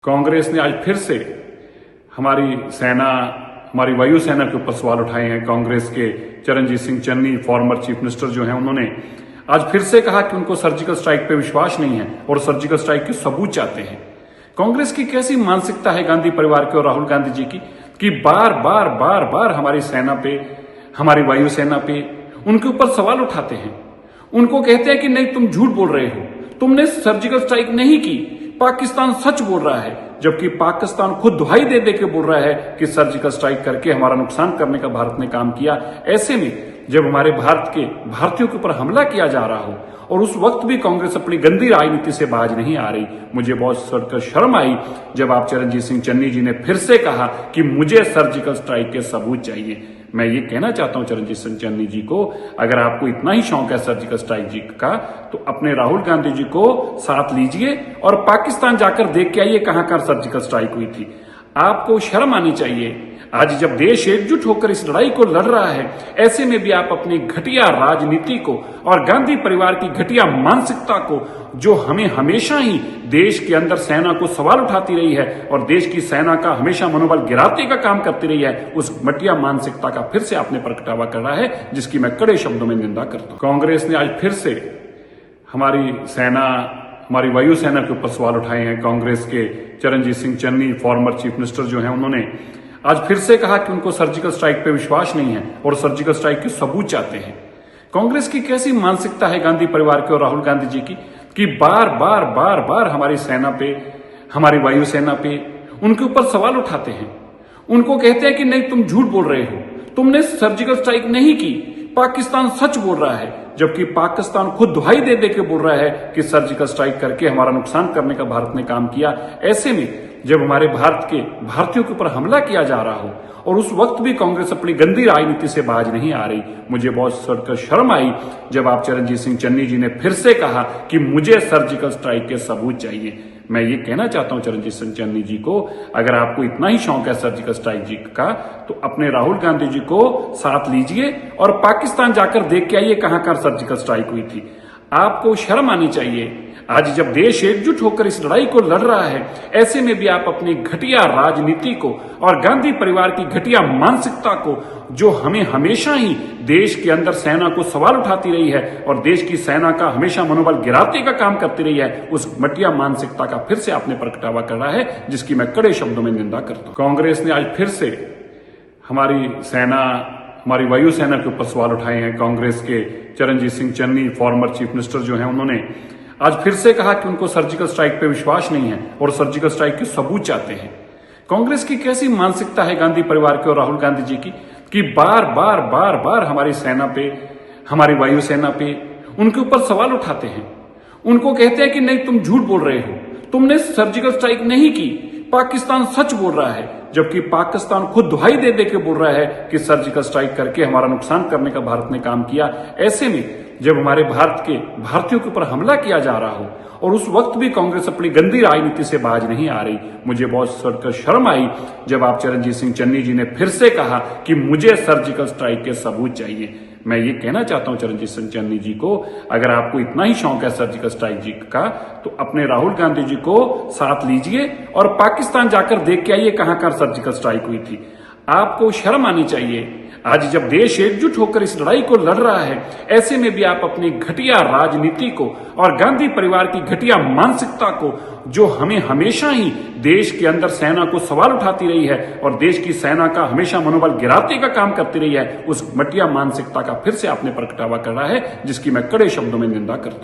कांग्रेस ने आज फिर से हमारी सेना, हमारी वायुसेना के ऊपर सवाल उठाए हैं। कांग्रेस के Charanjit Singh Channi, former chief minister जो हैं, उन्होंने आज फिर से कहा कि उनको सर्जिकल स्ट्राइक पे विश्वास नहीं है और सर्जिकल स्ट्राइक के सबूत चाहते हैं। कांग्रेस की कैसी मानसिकता है गांधी परिवार की और राहुल गांधी जी की कि बार बार हमारी सेना पे, हमारी वायुसेना पे उनके ऊपर सवाल उठाते हैं। उनको कहते हैं कि नहीं, तुम झूठ बोल रहे हो, तुमने सर्जिकल स्ट्राइक नहीं की। पाकिस्तान सच बोल रहा है, जबकि पाकिस्तान खुद दुहाई दे दे के बोल रहा है कि सर्जिकल स्ट्राइक करके हमारा नुकसान करने का भारत ने काम किया। ऐसे में जब हमारे भारतीयों के ऊपर हमला किया जा रहा हो और उस वक्त भी कांग्रेस अपनी गंदी राजनीति से बाज नहीं आ रही, मुझे बहुत शर्म आई जब आप चरणजीत सिंह चन्नी जी ने फिर से कहा कि मुझे सर्जिकल स्ट्राइक के सबूत चाहिए। मैं ये कहना चाहता हूं चरणजीत सिंह चन्नी जी को, अगर आपको इतना ही शौक है सर्जिकल स्ट्राइक जी का, तो अपने राहुल गांधी जी को साथ लीजिए और पाकिस्तान जाकर देख के आइए कहां कहां सर्जिकल स्ट्राइक हुई थी। आपको शर्म आनी चाहिए। आज जब देश एकजुट होकर इस लड़ाई को लड़ रहा है, ऐसे में भी आप अपनी घटिया राजनीति को और गांधी परिवार की घटिया मानसिकता को, जो हमें हमेशा ही देश के अंदर सेना को सवाल उठाती रही है और देश की सेना का हमेशा मनोबल गिराने का काम करती रही है, उस घटिया मानसिकता का फिर से आपने प्रगटावा करना है, जिसकी मैं कड़े शब्दों में निंदा करता हूं। कांग्रेस ने आज फिर से हमारी सेना, हमारी वायुसेना के ऊपर सवाल उठाए हैं। कांग्रेस के Charanjit Singh Channi, former chief minister जो हैं, उन्होंने आज फिर से कहा कि उनको सर्जिकल स्ट्राइक पे विश्वास नहीं है और सर्जिकल स्ट्राइक के सबूत चाहते हैं। कांग्रेस की कैसी मानसिकता है गांधी परिवार की और राहुल गांधी जी की कि बार बार हमारी सेना पे, हमारी वायुसेना पे उनके ऊपर सवाल उठाते हैं। उनको कहते हैं कि नहीं, तुम झूठ बोल रहे हो, तुमने सर्जिकल स्ट्राइक नहीं की। पाकिस्तान सच बोल रहा है, जबकि पाकिस्तान खुद दुहाई दे दे के बोल रहा है कि सर्जिकल स्ट्राइक करके हमारा नुकसान करने का भारत ने काम किया। ऐसे में जब हमारे भारतीयों के ऊपर हमला किया जा रहा हो और उस वक्त भी कांग्रेस अपनी गंदी राजनीति से बाज नहीं आ रही, मुझे बहुत शर्म आई जब आप चरणजीत सिंह चन्नी जी ने फिर से कहा कि मुझे सर्जिकल स्ट्राइक के सबूत चाहिए। मैं ये कहना चाहता हूं चरणजीत सिंह चन्नी जी को, अगर आपको इतना ही शौक है सर्जिकल स्ट्राइक जी का, तो अपने राहुल गांधी जी को साथ लीजिए और पाकिस्तान जाकर देख के आइए कहां कहां सर्जिकल स्ट्राइक हुई थी। आपको शर्म आनी चाहिए। आज जब देश एकजुट होकर इस लड़ाई को लड़ रहा है, ऐसे में भी आप अपनी घटिया राजनीति को और गांधी परिवार की घटिया मानसिकता को, जो हमें हमेशा ही देश के अंदर सेना को सवाल उठाती रही है और देश की सेना का हमेशा मनोबल गिराने का काम करती रही है, उस घटिया मानसिकता का फिर से आपने प्रगटावा करना है, जिसकी मैं कड़े शब्दों में निंदा करता हूं। कांग्रेस ने आज फिर से हमारी सेना, हमारी वायुसेना के ऊपर सवाल उठाए हैं। कांग्रेस के Charanjit Singh Channi, former chief minister जो हैं, उन्होंने आज फिर से कहा कि उनको सर्जिकल स्ट्राइक पे विश्वास नहीं है और सर्जिकल स्ट्राइक के सबूत चाहते हैं। कांग्रेस की कैसी मानसिकता है गांधी परिवार की और राहुल गांधी जी की कि बार बार हमारी सेना पे, हमारी वायुसेना पे उनके ऊपर सवाल उठाते हैं। उनको कहते हैं कि नहीं, तुम झूठ बोल रहे हो, तुमने सर्जिकल स्ट्राइक नहीं की। पाकिस्तान सच बोल रहा है, जबकि पाकिस्तान खुद दुहाई दे दे के बोल रहा है कि सर्जिकल स्ट्राइक करके हमारा नुकसान करने का भारत ने काम किया। ऐसे में जब हमारे भारतीयों के ऊपर हमला किया जा रहा हो और उस वक्त भी कांग्रेस अपनी गंदी राजनीति से बाज नहीं आ रही, मुझे बहुत शर्म आई जब आप चरणजीत सिंह चन्नी जी ने फिर से कहा कि मुझे सर्जिकल स्ट्राइक के सबूत चाहिए। मैं ये कहना चाहता हूं चरणजीत सिंह चन्नी जी को, अगर आपको इतना ही शौक है सर्जिकल स्ट्राइक जी का, तो अपने राहुल गांधी जी को साथ लीजिए और पाकिस्तान जाकर देख के आइए कहां कहां सर्जिकल स्ट्राइक हुई थी। आपको शर्म आनी चाहिए। आज जब देश एकजुट होकर इस लड़ाई को लड़ रहा है, ऐसे में भी आप अपनी घटिया राजनीति को और गांधी परिवार की घटिया मानसिकता को, जो हमें हमेशा ही देश के अंदर सेना को सवाल उठाती रही है और देश की सेना का हमेशा मनोबल गिराने का काम करती रही है, उस घटिया मानसिकता का फिर से आपने प्रगटावा करना है, जिसकी मैं कड़े शब्दों में निंदा करता हूं।